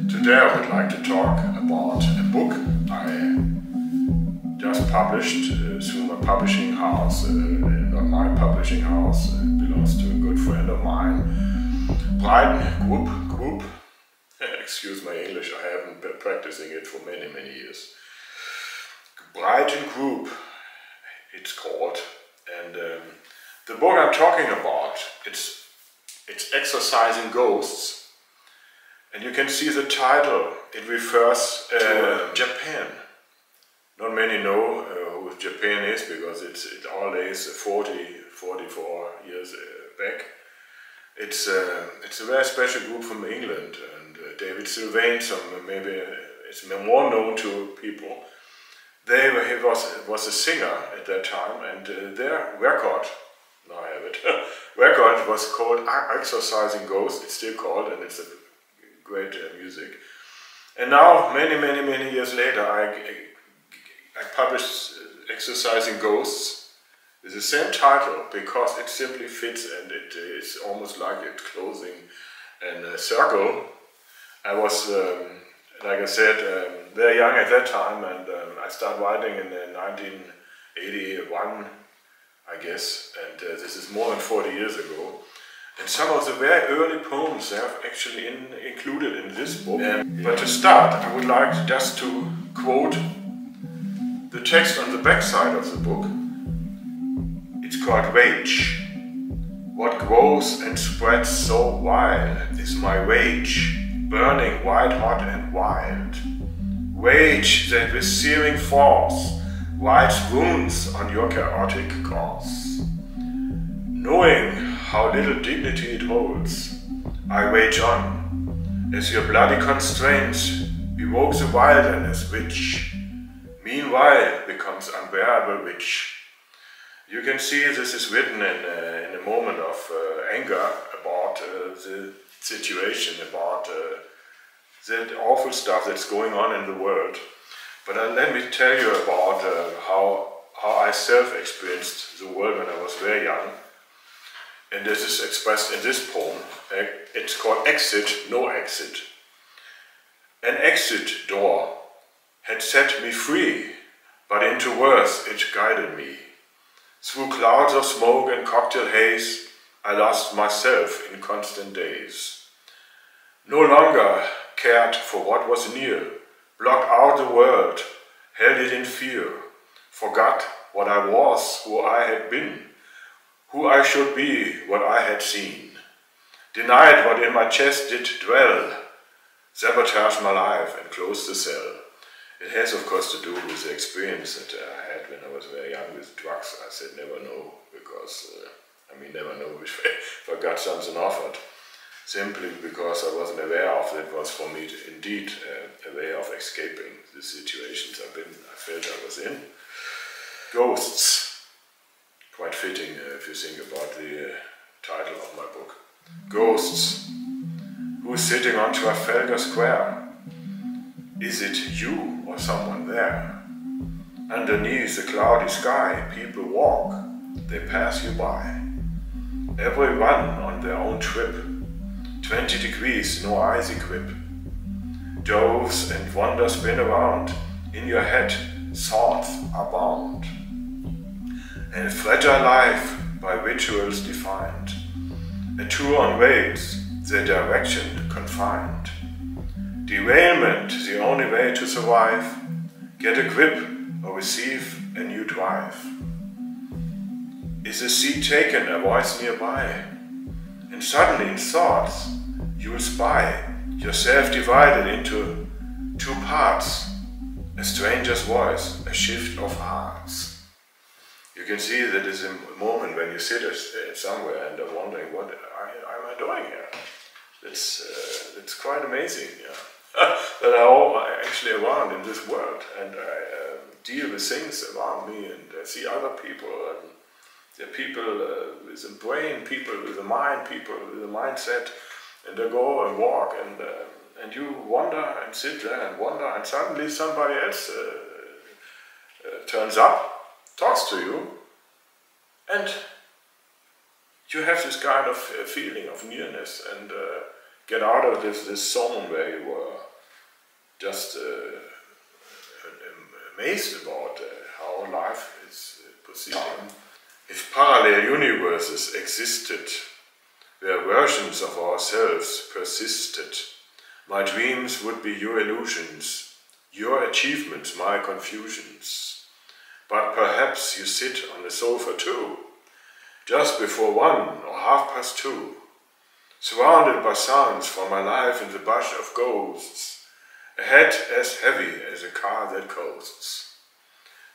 Today I would like to talk about a book I just published through my publishing house. Not my publishing house, it belongs to a good friend of mine. Brighton Group. Excuse my English, I haven't been practicing it for many years. Brighton Group, it's called. And the book I'm talking about, it's Exorcising Ghosts. And you can see the title, it refers to Japan. Not many know who Japan is because it all is 44 years back. It's a very special group from England, and David Sylvain, maybe it's more known to people. He was a singer at that time, and their record, now I have it, record was called Exorcising Ghosts. It's still called, and it's a great music. And now, many years later, I published Exorcising Ghosts with the same title because it simply fits, and it is almost like it closing in a circle. I was, like I said, very young at that time, and I started writing in 1981, I guess, and this is more than 40 years ago. And some of the very early poems they have actually included in this book. But to start, I would like just to quote the text on the back side of the book. It's called Rage. What grows and spreads so wild is my rage, burning white hot and wild. Rage that with searing force writes wounds on your chaotic course. Knowing how little dignity it holds, I rage on, as your bloody constraints evoke the wilderness which, meanwhile, becomes unbearable rich. You can see this is written in a moment of anger about the situation, about that awful stuff that's going on in the world. But let me tell you about how I self-experienced the world when I was very young. And this is expressed in this poem. It's called Exit, No Exit. An exit door had set me free, but into worse it guided me. Through clouds of smoke and cocktail haze, I lost myself in constant daze. No longer cared for what was near, blocked out the world, held it in fear, forgot what I was, who I had been, who I should be, what I had seen, denied what in my chest did dwell, sabotaged my life and closed the cell. It has of course to do with the experience that I had when I was very young with drugs. I said never know, because, never know if I got something offered, simply because I wasn't aware of it. Was for me indeed a way of escaping the situations I felt I was in. Ghosts. Quite fitting if you think about the title of my book. Ghosts. Who's sitting on Trafalgar Square? Is it you or someone there? Underneath the cloudy sky, people walk, they pass you by. Everyone on their own trip. 20 degrees, no icy grip. Doves and wonder spin around. In your head, thoughts are bound. And a fragile life by rituals defined. A tour on waves, their direction confined. Derailment, the only way to survive. Get a grip or receive a new drive. Is a seat taken, a voice nearby? And suddenly in thoughts, you'll spy yourself divided into two parts. A stranger's voice, a shift of hearts. You can see that is a moment when you sit somewhere and are wondering, what am I doing here? It's quite amazing, yeah. That I'm actually around in this world, and I deal with things around me, and I see other people, and there are people with a brain, people with a mind, people with a mindset, and they go and walk, and you wander and sit there and wonder, and suddenly somebody else turns up, talks to you, and you have this kind of feeling of nearness, and get out of this zone where you were just amazed about how life is proceeding. If parallel universes existed, where versions of ourselves persisted, my dreams would be your illusions, your achievements my confusions. But perhaps you sit on the sofa too, just before 1 or 2:30, surrounded by sounds from my life in the bush of ghosts, a head as heavy as a car that coasts.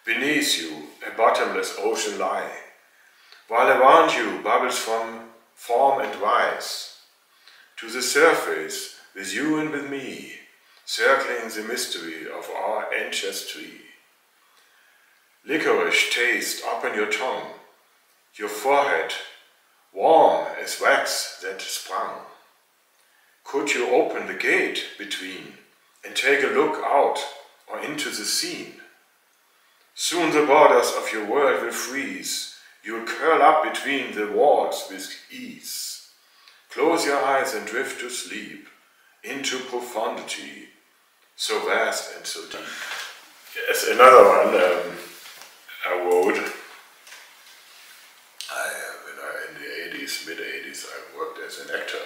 Beneath you a bottomless ocean lie, while around you bubbles from form and wise. To the surface, with you and with me, circling the mystery of our ancestry. Licorice taste upon your tongue, your forehead warm as wax that sprung. Could you open the gate between and take a look out or into the scene? Soon the borders of your world will freeze. You'll curl up between the walls with ease. Close your eyes and drift to sleep, into profundity, so vast and so deep. Yes, another one I wrote. In the 80s, mid-80s, I worked as an actor.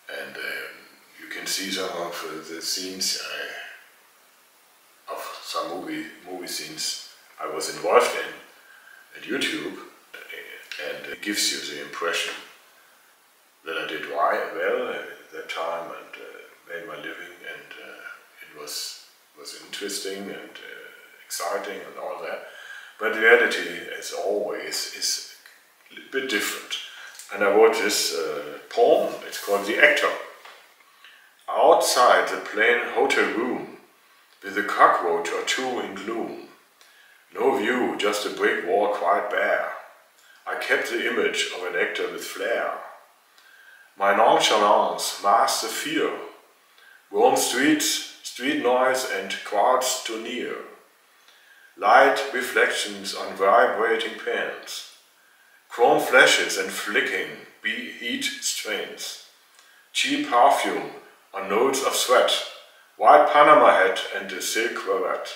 And you can see some of the scenes of some movie scenes I was involved in at YouTube, and it gives you the impression that I did well at that time and made my living, and it was interesting and exciting and all that. But the reality, as always, is a bit different. And I wrote this poem. It's called The Actor. Outside the plain hotel room, with a cockroach or two in gloom, no view, just a brick wall quite bare, I kept the image of an actor with flair. My nonchalance masked the fear, warm streets, street noise and crowds too near, light reflections on vibrating pans, chrome flashes and flicking heat strains, cheap perfume on notes of sweat, white Panama hat and a silk cravat.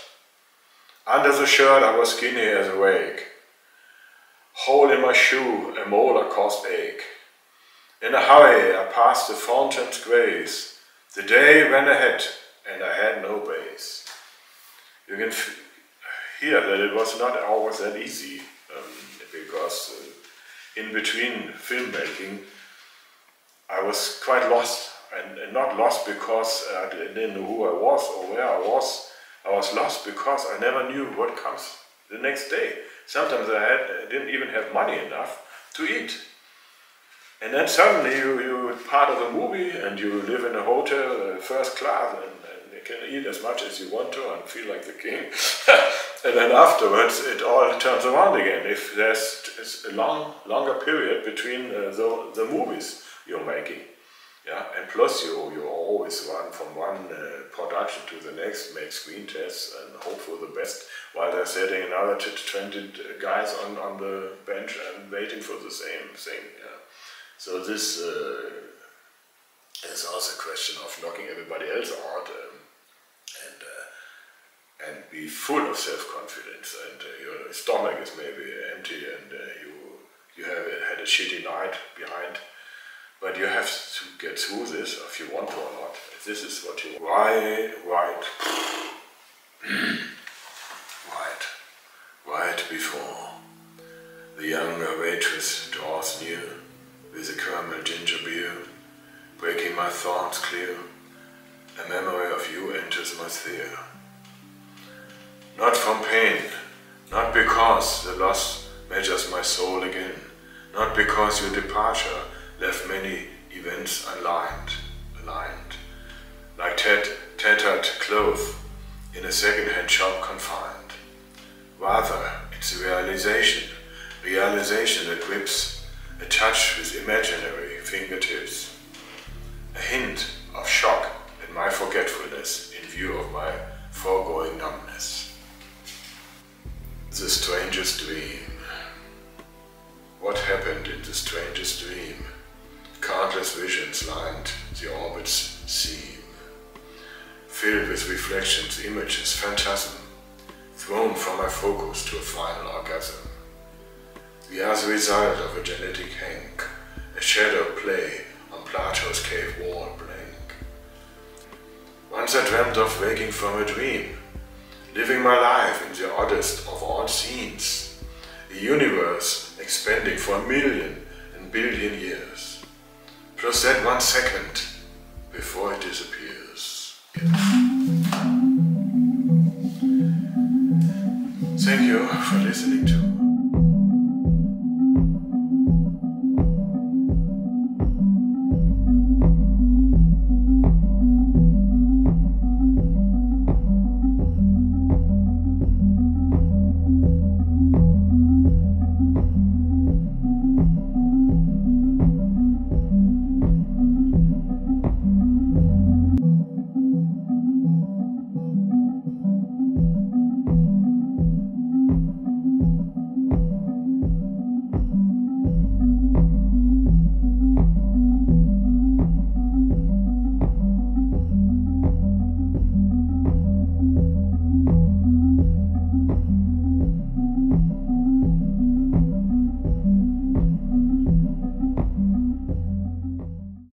Under the shirt I was skinny as a rake, hole in my shoe a molar caused ache. In a hurry I passed the fountain's grace, the day ran ahead and I had no base. You can hear that it was not always that easy, because in between filmmaking I was quite lost, and not lost because I didn't know who I was or where I was. I was lost because I never knew what comes the next day. Sometimes I didn't even have money enough to eat. And then suddenly you're part of a movie and you live in a hotel, first class, and you can eat as much as you want to and feel like the king. And then afterwards it all turns around again. If there's a longer period between the movies you're making. Yeah, and plus you always run from one production to the next, make screen tests and hope for the best, while they're setting another 20 guys on the bench and waiting for the same thing. Yeah. So this is also a question of knocking everybody else out and be full of self-confidence, and your stomach is maybe empty and you have had a shitty night behind. But you have to get through this if you want to or not. This is what you want. Right before the younger waitress draws near with a caramel ginger beer, breaking my thoughts clear, a memory of you enters my sphere. Not from pain, not because the loss measures my soul again, not because your departure left many events aligned, like tattered clothes in a second-hand shop confined. Rather, it's a realization that grips, a touch with imaginary fingertips, a hint of shock at my forgetfulness in view of my foregoing numbness. The strangest dream. What happened in the strangest dream? Countless visions lined the orbits seem, filled with reflections, images, phantasm, thrown from my focus to a final orgasm. We are the result of a genetic hank, a shadow play on Plato's cave wall blank. Once I dreamt of waking from a dream, living my life in the oddest of all scenes, a universe expanding for 1,000,000 and billion years, plus that 1 second before it disappears. Thank you for listening to